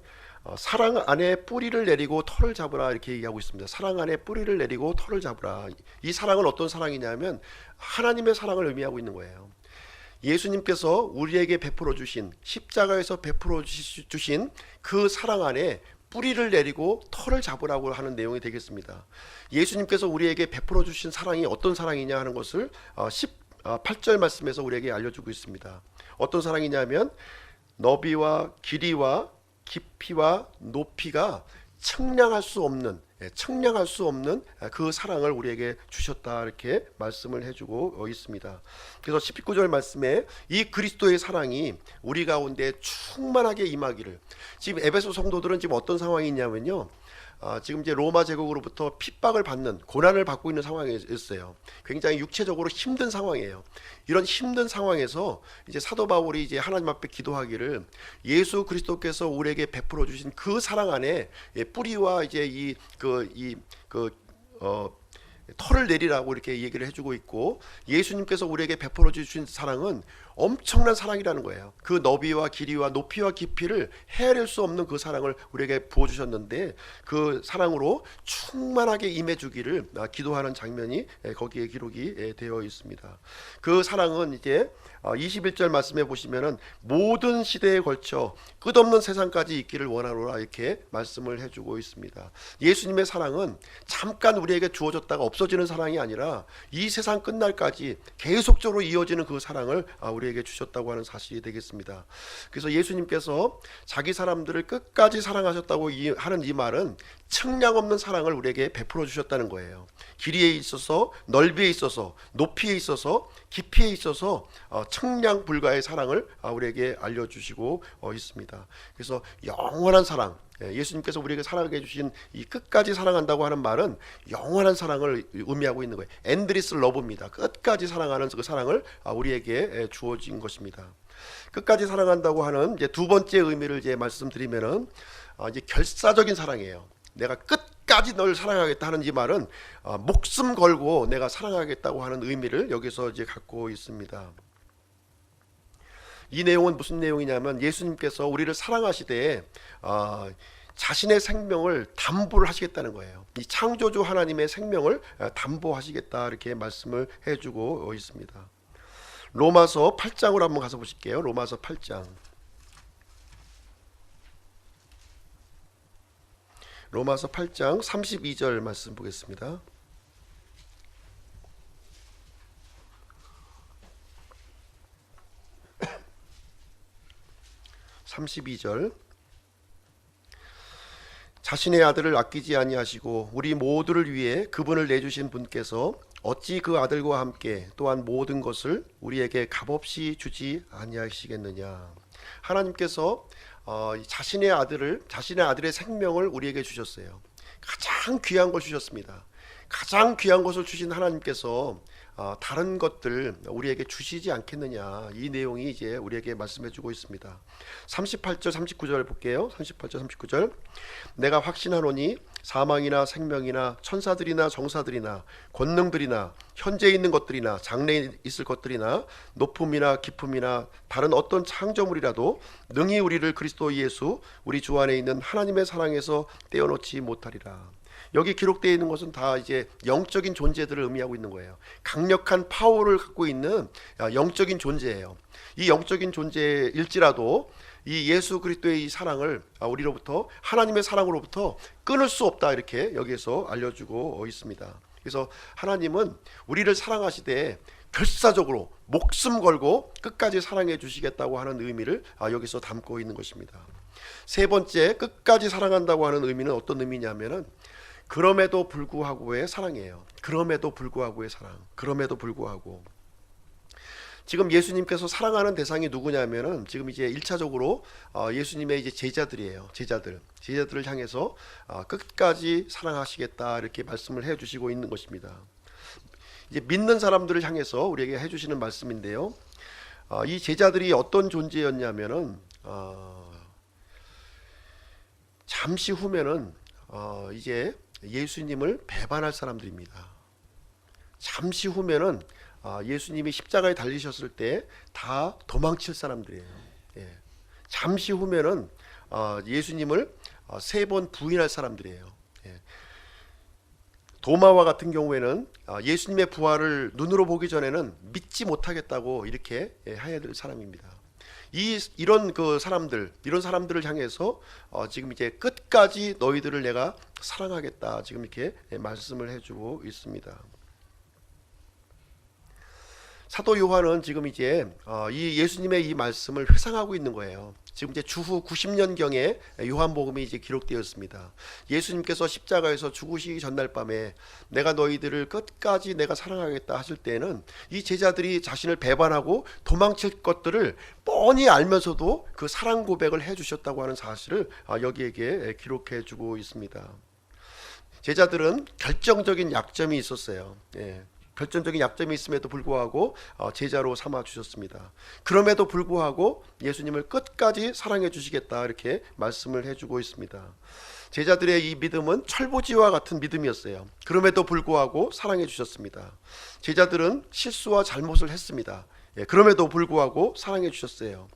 사랑 안에 뿌리를 내리고 털을 잡으라 이렇게 얘기하고 있습니다. 사랑 안에 뿌리를 내리고 털을 잡으라. 이 사랑은 어떤 사랑이냐면 하나님의 사랑을 의미하고 있는 거예요. 예수님께서 우리에게 베풀어 주신 십자가에서 베풀어 주신 그 사랑 안에 뿌리를 내리고 털을 잡으라고 하는 내용이 되겠습니다. 예수님께서 우리에게 베풀어 주신 사랑이 어떤 사랑이냐 하는 것을 18절 말씀에서 우리에게 알려주고 있습니다. 어떤 사랑이냐면 너비와 길이와 깊이와 높이가 청량할 수 없는 그 사랑을 우리에게 주셨다 이렇게 말씀을 해주고 있습니다. 그래서 19절 말씀에 이 그리스도의 사랑이 우리 가운데 충만하게 임하기를. 지금 에베소 성도들은 지금 어떤 상황이 있냐면요, 지금 이제 로마 제국으로부터 핍박을 받는, 고난을 받고 있는 상황에 있어요. 굉장히 육체적으로 힘든 상황이에요. 이런 힘든 상황에서 이제 사도 바울이 이제 하나님 앞에 기도하기를, 예수 그리스도께서 우리에게 베풀어 주신 그 사랑 안에 뿌리와 이제 털을 내리라고 이렇게 얘기를 해주고 있고, 예수님께서 우리에게 베풀어 주신 사랑은 엄청난 사랑이라는 거예요. 그 너비와 길이와 높이와 깊이를 헤아릴 수 없는 그 사랑을 우리에게 부어주셨는데, 그 사랑으로 충만하게 임해주기를 기도하는 장면이 거기에 기록이 되어 있습니다. 그 사랑은 이제 21절 말씀에 보시면은 모든 시대에 걸쳐 끝없는 세상까지 있기를 원하노라 이렇게 말씀을 해주고 있습니다. 예수님의 사랑은 잠깐 우리에게 주어졌다가 없어지는 사랑이 아니라 이 세상 끝날까지 계속적으로 이어지는 그 사랑을 우리에게 주셨다고 하는 사실이 되겠습니다. 그래서 예수님께서 자기 사람들을 끝까지 사랑하셨다고 하는 이 말은 측량 없는 사랑을 우리에게 베풀어 주셨다는 거예요. 길이에 있어서, 넓이에 있어서, 높이에 있어서, 깊이에 있어서 측량 불가의 사랑을 우리에게 알려주시고 있습니다. 그래서 영원한 사랑, 예수님께서 우리에게 사랑해 주신 이 끝까지 사랑한다고 하는 말은 영원한 사랑을 의미하고 있는 거예요. 엔드리스 러브입니다. 끝까지 사랑하는 그 사랑을 우리에게 주어진 것입니다. 끝까지 사랑한다고 하는 이제 두 번째 의미를 이제 말씀드리면은 이제 결사적인 사랑이에요. 내가 끝까지 널 사랑하겠다 하는 이 말은 목숨 걸고 내가 사랑하겠다고 하는 의미를 여기서 이제 갖고 있습니다. 이 내용은 무슨 내용이냐면, 예수님께서 우리를 사랑하시되 자신의 생명을 담보를 하시겠다는 거예요. 이 창조주 하나님의 생명을 담보하시겠다 이렇게 말씀을 해주고 있습니다. 로마서 8장으로 한번 가서 보실게요. 로마서 8장. 로마서 8장 32절 말씀 보겠습니다. 32절. 자신의 아들을 아끼지 아니하시고 우리 모두를 위해 그분을 내주신 분께서 어찌 그 아들과 함께 또한 모든 것을 우리에게 값없이 주지 아니하시겠느냐. 하나님께서 자신의 아들의 생명을 우리에게 주셨어요. 가장 귀한 걸 주셨습니다. 가장 귀한 것을 주신 하나님께서 다른 것들 우리에게 주시지 않겠느냐, 이 내용이 이제 우리에게 말씀해주고 있습니다. 38절 39절 볼게요. 38절 39절. 내가 확신하노니 사망이나 생명이나 천사들이나 정사들이나 권능들이나 현재 있는 것들이나 장래에 있을 것들이나 높음이나 깊음이나 다른 어떤 창조물이라도 능히 우리를 그리스도 예수 우리 주 안에 있는 하나님의 사랑에서 떼어놓지 못하리라. 여기 기록되어 있는 것은 다 이제 영적인 존재들을 의미하고 있는 거예요. 강력한 파워를 갖고 있는 영적인 존재예요. 이 영적인 존재일지라도 이 예수 그리스도의 이 사랑을 우리로부터, 하나님의 사랑으로부터 끊을 수 없다 이렇게 여기에서 알려주고 있습니다. 그래서 하나님은 우리를 사랑하시되 결사적으로 목숨 걸고 끝까지 사랑해 주시겠다고 하는 의미를 여기서 담고 있는 것입니다. 세 번째, 끝까지 사랑한다고 하는 의미는 어떤 의미냐면은 그럼에도 불구하고의 사랑이에요. 그럼에도 불구하고의 사랑. 그럼에도 불구하고. 지금 예수님께서 사랑하는 대상이 누구냐면은 지금 이제 1차적으로 예수님의 이제 제자들이에요. 제자들을 향해서 끝까지 사랑하시겠다 이렇게 말씀을 해 주시고 있는 것입니다. 이제 믿는 사람들을 향해서 우리에게 해 주시는 말씀인데요. 이 제자들이 어떤 존재였냐면은 잠시 후면은 이제 예수님을 배반할 사람들입니다. 잠시 후면은 예수님이 십자가에 달리셨을 때 다 도망칠 사람들이에요. 예. 잠시 후면은 예수님을 3번 부인할 사람들이에요. 예. 도마와 같은 경우에는 예수님의 부활을 눈으로 보기 전에는 믿지 못하겠다고 이렇게 해야 될 사람입니다. 이런 이런 사람들을 향해서 지금 이제 끝까지 너희들을 내가 사랑하겠다 지금 이렇게 말씀을 해주고 있습니다. 사도 요한은 지금 이제 이 예수님의 이 말씀을 회상하고 있는 거예요. 지금 이제 주후 90년경에 요한복음이 이제 기록되었습니다. 예수님께서 십자가에서 죽으시기 전날 밤에 내가 너희들을 끝까지 내가 사랑하겠다 하실 때는 이 제자들이 자신을 배반하고 도망칠 것들을 뻔히 알면서도 그 사랑 고백을 해주셨다고 하는 사실을 여기에게 기록해 주고 있습니다. 제자들은 결정적인 약점이 있었어요. 예. 결정적인 약점이 있음에도 불구하고 제자로 삼아 주셨습니다. 그럼에도 불구하고 예수님을 끝까지 사랑해 주시겠다 이렇게 말씀을 해주고 있습니다. 제자들의 이 믿음은 철부지와 같은 믿음이었어요. 그럼에도 불구하고 사랑해 주셨습니다. 제자들은 실수와 잘못을 했습니다. 그럼에도 불구하고 사랑해 주셨어요.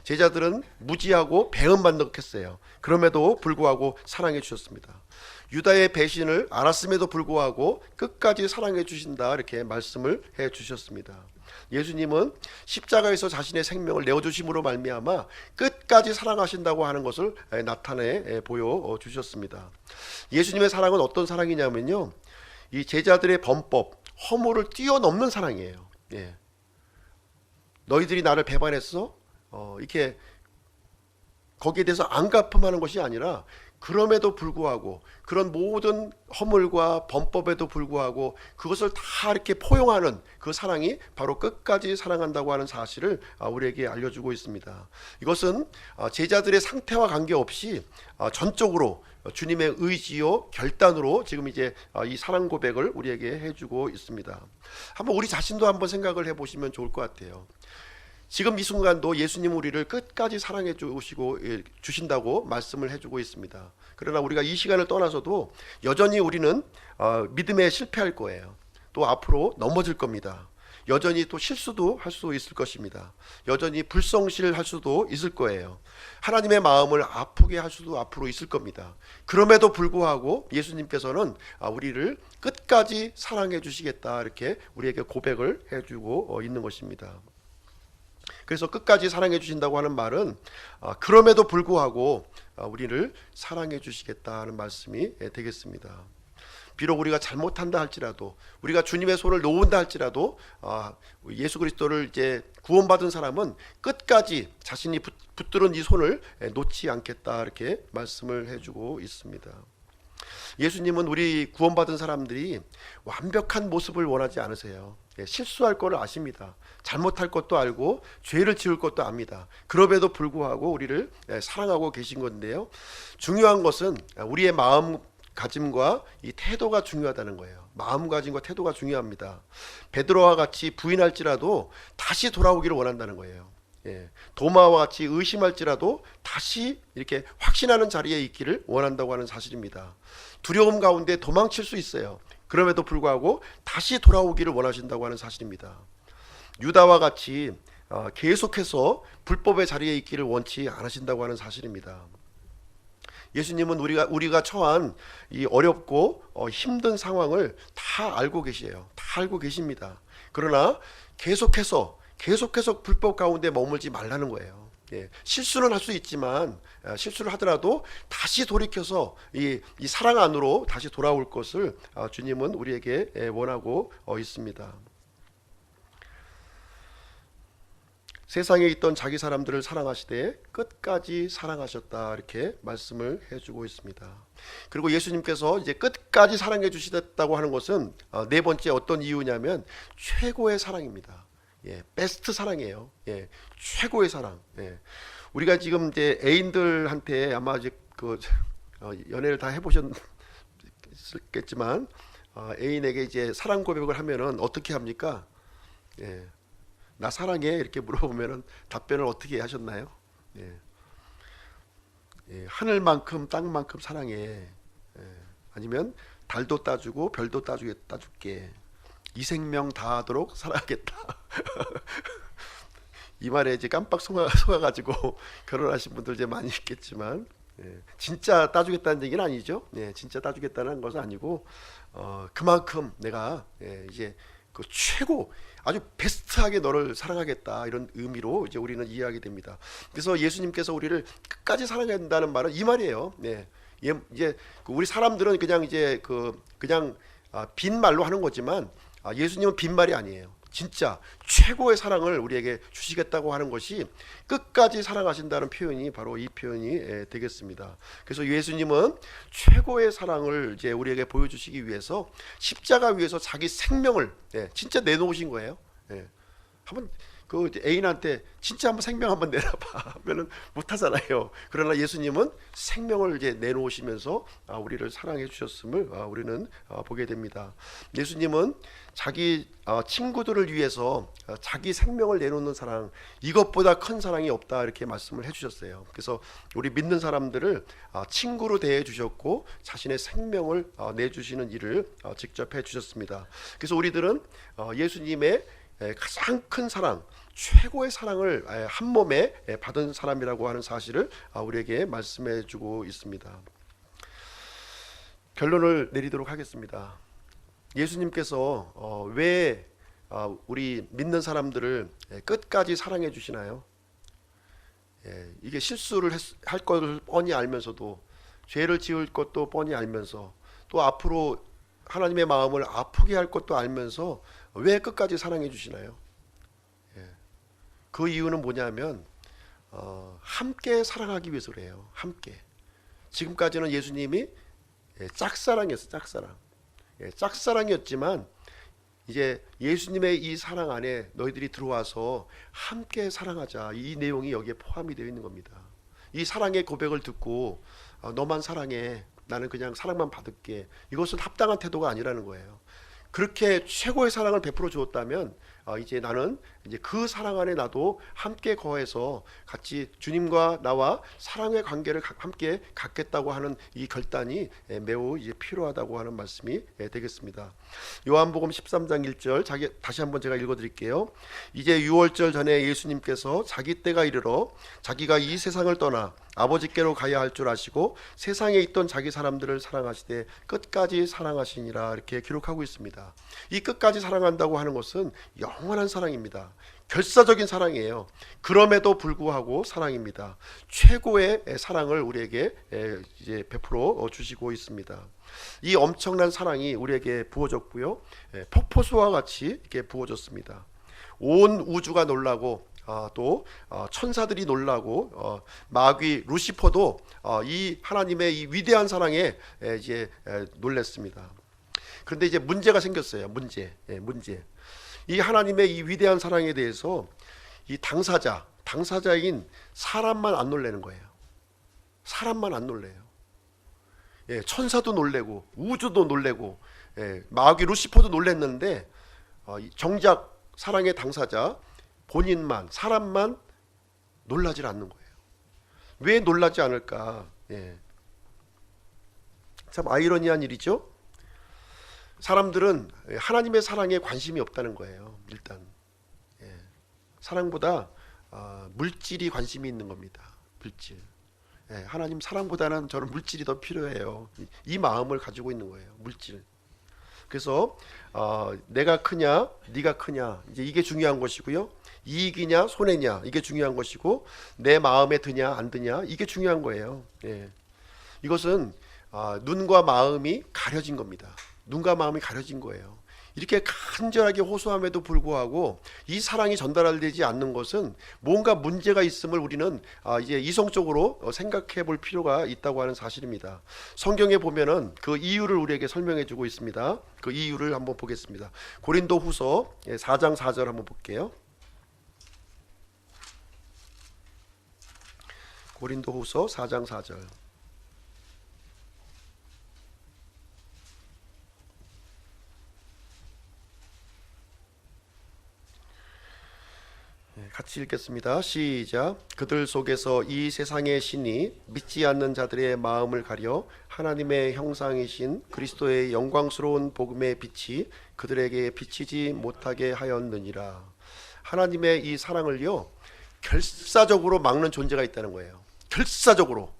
제자들은 무지하고 배은반덕했어요. 그럼에도 불구하고 사랑해 주셨습니다. 유다의 배신을 알았음에도 불구하고 끝까지 사랑해 주신다 이렇게 말씀을 해 주셨습니다. 예수님은 십자가에서 자신의 생명을 내어주심으로 말미암아 끝까지 사랑하신다고 하는 것을 나타내 보여주셨습니다. 예수님의 사랑은 어떤 사랑이냐면요, 이 제자들의 범법, 허물을 뛰어넘는 사랑이에요. 예. 너희들이 나를 배반했어? 이렇게 거기에 대해서 안갚음하는 것이 아니라 그럼에도 불구하고 그런 모든 허물과 범법에도 불구하고 그것을 다 이렇게 포용하는 그 사랑이 바로 끝까지 사랑한다고 하는 사실을 우리에게 알려주고 있습니다. 이것은 제자들의 상태와 관계없이 전적으로 주님의 의지요 결단으로 지금 이제 이 사랑 고백을 우리에게 해주고 있습니다. 한번 우리 자신도 한번 생각을 해보시면 좋을 것 같아요. 지금 이 순간도 예수님 우리를 끝까지 사랑해 주신다고 말씀을 해주고 있습니다. 그러나 우리가 이 시간을 떠나서도 여전히 우리는 믿음에 실패할 거예요. 또 앞으로 넘어질 겁니다. 여전히 또 실수도 할 수 있을 것입니다. 여전히 불성실할 수도 있을 거예요. 하나님의 마음을 아프게 할 수도 앞으로 있을 겁니다. 그럼에도 불구하고 예수님께서는 우리를 끝까지 사랑해 주시겠다 이렇게 우리에게 고백을 해주고 있는 것입니다. 그래서 끝까지 사랑해 주신다고 하는 말은 그럼에도 불구하고 우리를 사랑해 주시겠다는 말씀이 되겠습니다. 비록 우리가 잘못한다 할지라도, 우리가 주님의 손을 놓은다 할지라도 예수 그리스도를 이제 구원받은 사람은 끝까지 자신이 붙들은 이 손을 놓지 않겠다 이렇게 말씀을 해주고 있습니다. 예수님은 우리 구원받은 사람들이 완벽한 모습을 원하지 않으세요. 실수할 거를 아십니다. 잘못할 것도 알고 죄를 지을 것도 압니다. 그럼에도 불구하고 우리를 사랑하고 계신 건데요, 중요한 것은 우리의 마음가짐과 이 태도가 중요하다는 거예요. 마음가짐과 태도가 중요합니다. 베드로와 같이 부인할지라도 다시 돌아오기를 원한다는 거예요. 도마와 같이 의심할지라도 다시 이렇게 확신하는 자리에 있기를 원한다고 하는 사실입니다. 두려움 가운데 도망칠 수 있어요. 그럼에도 불구하고 다시 돌아오기를 원하신다고 하는 사실입니다. 유다와 같이 계속해서 불법의 자리에 있기를 원치 않으신다고 하는 사실입니다. 예수님은 우리가 처한 이 어렵고 힘든 상황을 다 알고 계세요. 다 알고 계십니다. 그러나 계속해서 불법 가운데 머물지 말라는 거예요. 실수는 할 수 있지만 실수를 하더라도 다시 돌이켜서 이 사랑 안으로 다시 돌아올 것을 주님은 우리에게 원하고 있습니다. 세상에 있던 자기 사람들을 사랑하시되 끝까지 사랑하셨다 이렇게 말씀을 해주고 있습니다. 그리고 예수님께서 이제 끝까지 사랑해 주시겠다고 하는 것은 네 번째 어떤 이유냐면 최고의 사랑입니다. 베스트 사랑이에요. 최고의 사랑. 우리가 지금 이제 애인들한테 아마 이제 연애를 다 해보셨겠지만 애인에게 이제 사랑 고백을 하면은 어떻게 합니까? 나 사랑해 이렇게 물어보면은 답변을 어떻게 하셨나요? 하늘만큼 땅만큼 사랑해. 아니면 달도 따주고 별도 따줄게. 이 생명 다하도록 사랑하겠다. 이 말에 이제 깜빡 속아가지고 결혼하신 분들 이제 많이 있겠지만, 진짜 따주겠다는 얘기는 아니죠. 진짜 따주겠다는 것은 아니고, 그만큼 내가 이제 그 최고 아주 베스트하게 너를 사랑하겠다, 이런 의미로 이제 우리는 이해하게 됩니다. 그래서 예수님께서 우리를 끝까지 사랑해야 된다는 말은 이 말이에요. 이제 우리 사람들은 그냥 이제 그냥 빈 말로 하는 거지만, 예수님은 빈 말이 아니에요. 진짜 최고의 사랑을 우리에게 주시겠다고 하는 것이 끝까지 사랑하신다는 표현이 바로 이 표현이 되겠습니다. 그래서 예수님은 최고의 사랑을 이제 우리에게 보여주시기 위해서 십자가 위에서 자기 생명을 진짜 내놓으신 거예요. 한번 그 애인한테 진짜 한번 생명 한번 내놔봐 하면은 못하잖아요. 그러나 예수님은 생명을 이제 내놓으시면서 우리를 사랑해 주셨음을 우리는 보게 됩니다. 예수님은 자기 친구들을 위해서 자기 생명을 내놓는 사랑, 이것보다 큰 사랑이 없다, 이렇게 말씀을 해주셨어요. 그래서 우리 믿는 사람들을 친구로 대해 주셨고 자신의 생명을 내주시는 일을 직접 해 주셨습니다. 그래서 우리들은 예수님의 가장 큰 사랑, 최고의 사랑을 한 몸에 받은 사람이라고 하는 사실을 우리에게 말씀해 주고 있습니다. 결론을 내리도록 하겠습니다. 예수님께서 왜 우리 믿는 사람들을 끝까지 사랑해 주시나요? 이게 실수를 할 것을 뻔히 알면서도, 죄를 지을 것도 뻔히 알면서, 또 앞으로 하나님의 마음을 아프게 할 것도 알면서 왜 끝까지 사랑해 주시나요? 그 이유는 뭐냐면 함께 사랑하기 위해서 그래요. 함께. 지금까지는 예수님이 짝사랑이었어요. 짝사랑이었지만 이제 예수님의 이 사랑 안에 너희들이 들어와서 함께 사랑하자, 이 내용이 여기에 포함이 되어 있는 겁니다. 이 사랑의 고백을 듣고 너만 사랑해, 나는 그냥 사랑만 받을게, 이것은 합당한 태도가 아니라는 거예요. 그렇게 최고의 사랑을 베풀어 주었다면 이제 나는 이제 그 사랑 안에 나도 함께 거해서 같이 주님과 나와 사랑의 관계를 함께 갖겠다고 하는 이 결단이 매우 이제 필요하다고 하는 말씀이 되겠습니다. 요한복음 13장 1절 다시 한번 제가 읽어드릴게요. 이제 유월절 전에 예수님께서 자기 때가 이르러 자기가 이 세상을 떠나 아버지께로 가야 할 줄 아시고 세상에 있던 자기 사람들을 사랑하시되 끝까지 사랑하시니라, 이렇게 기록하고 있습니다. 이 끝까지 사랑한다고 하는 것은 영원한 사랑입니다. 결사적인 사랑이에요. 그럼에도 불구하고 사랑입니다. 최고의 사랑을 우리에게 이제 베풀어 주시고 있습니다. 이 엄청난 사랑이 우리에게 부어졌고요, 폭포수와 같이 이렇게 부어졌습니다. 온 우주가 놀라고 또 천사들이 놀라고 마귀 루시퍼도 이 하나님의 이 위대한 사랑에 이제 놀랐습니다. 그런데 이제 문제가 생겼어요. 문제. 이 하나님의 이 위대한 사랑에 대해서 이 당사자인 사람만 안 놀라는 거예요. 사람만 안 놀래요. 천사도 놀래고 우주도 놀래고 마귀 루시퍼도 놀랬는데 정작 사랑의 당사자 본인만, 사람만 놀라질 않는 거예요. 왜 놀라지 않을까? 참 아이러니한 일이죠. 사람들은 하나님의 사랑에 관심이 없다는 거예요. 일단 사랑보다 물질이 관심이 있는 겁니다. 물질. 하나님 사랑보다는 저는 물질이 더 필요해요. 이 마음을 가지고 있는 거예요. 물질. 그래서 내가 크냐 네가 크냐, 이제 이게 중요한 것이고요, 이익이냐 손해냐, 이게 중요한 것이고, 내 마음에 드냐 안 드냐, 이게 중요한 거예요. 이것은 눈과 마음이 가려진 겁니다. 눈과 마음이 가려진 거예요. 이렇게 간절하게 호소함에도 불구하고 이 사랑이 전달되지 않는 것은 뭔가 문제가 있음을 우리는 이제 이성적으로 생각해 볼 필요가 있다고 하는 사실입니다. 성경에 보면은 그 이유를 우리에게 설명해 주고 있습니다. 그 이유를 한번 보겠습니다. 고린도후서 4장 4절 한번 볼게요. 고린도후서 4장 4절. 같이 읽겠습니다. 시작. 그들 속에서 이 세상의 신이 믿지 않는 자들의 마음을 가려 하나님의 형상이신 그리스도의 영광스러운 복음의 빛이 그들에게 비치지 못하게 하였느니라. 하나님의 이 사랑을요, 결사적으로 막는 존재가 있다는 거예요. 결사적으로.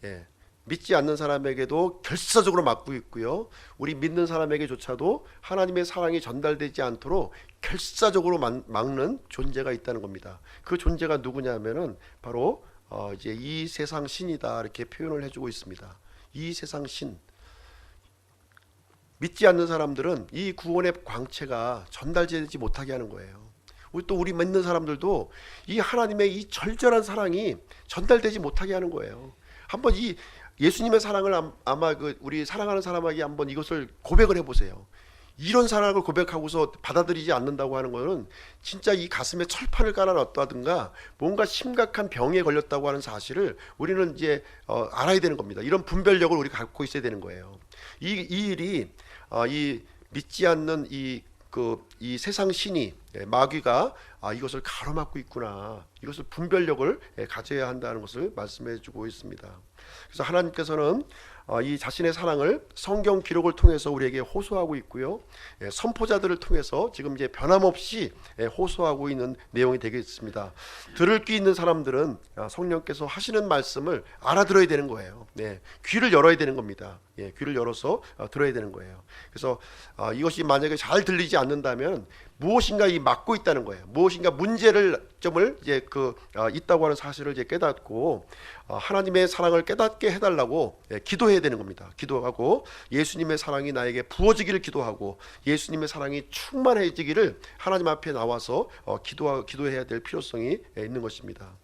예. 믿지 않는 사람에게도 결사적으로 막고 있고요, 우리 믿는 사람에게조차도 하나님의 사랑이 전달되지 않도록 결사적으로 막는 존재가 있다는 겁니다. 그 존재가 누구냐면은 바로 이제 이 세상 신이다, 이렇게 표현을 해주고 있습니다. 이 세상 신. 믿지 않는 사람들은 이 구원의 광채가 전달되지 못하게 하는 거예요. 우리 믿는 사람들도 이 하나님의 이 절절한 사랑이 전달되지 못하게 하는 거예요. 한번 이 예수님의 사랑을 아마 우리 사랑하는 사람에게 한번 이것을 고백을 해보세요. 이런 사랑을 고백하고서 받아들이지 않는다고 하는 것은 진짜 이 가슴에 철판을 깔아놨다든가 뭔가 심각한 병에 걸렸다고 하는 사실을 우리는 이제 알아야 되는 겁니다. 이런 분별력을 우리가 갖고 있어야 되는 거예요. 이 일이 이 믿지 않는 이 세상 신이, 마귀가 이것을 가로막고 있구나, 이것을 분별력을 가져야 한다는 것을 말씀해 주고 있습니다. 그래서 하나님께서는 이 자신의 사랑을 성경 기록을 통해서 우리에게 호소하고 있고요, 선포자들을 통해서 지금 이제 변함없이 호소하고 있는 내용이 되겠습니다. 들을 귀 있는 사람들은 성령께서 하시는 말씀을 알아들어야 되는 거예요. 귀를 열어야 되는 겁니다. 귀를 열어서 들어야 되는 거예요. 그래서 이것이 만약에 잘 들리지 않는다면 무엇인가 막고 있다는 거예요. 무엇인가 문제점을 이제 있다고 하는 사실을 이제 깨닫고 하나님의 사랑을 깨닫게 해달라고 기도해야 되는 겁니다. 기도하고 예수님의 사랑이 나에게 부어지기를 기도하고 예수님의 사랑이 충만해지기를 하나님 앞에 나와서 기도해야 될 필요성이 있는 것입니다.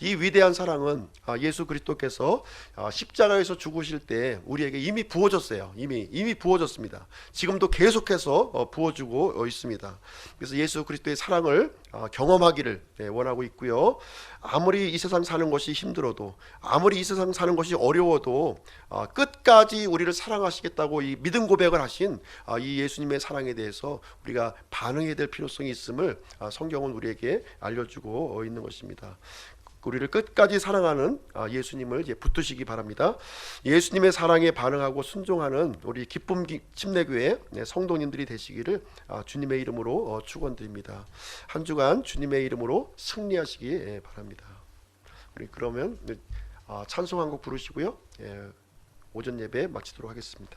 이 위대한 사랑은 예수 그리스도께서 십자가에서 죽으실 때 우리에게 이미 부어졌어요. 이미 부어졌습니다. 지금도 계속해서 부어주고 있습니다. 그래서 예수 그리스도의 사랑을 경험하기를 원하고 있고요, 아무리 이 세상 사는 것이 힘들어도, 아무리 이 세상 사는 것이 어려워도 끝까지 우리를 사랑하시겠다고 이 믿음 고백을 하신 이 예수님의 사랑에 대해서 우리가 반응해야 될 필요성이 있음을 성경은 우리에게 알려주고 있는 것입니다. 우리를 끝까지 사랑하는 예수님을 이제 붙드시기 바랍니다. 예수님의 사랑에 반응하고 순종하는 우리 기쁨 침례교회 성도님들이 되시기를 주님의 이름으로 축원드립니다. 한 주간 주님의 이름으로 승리하시기 바랍니다. 우리 그러면 찬송 한 곡 부르시고요, 오전 예배 마치도록 하겠습니다.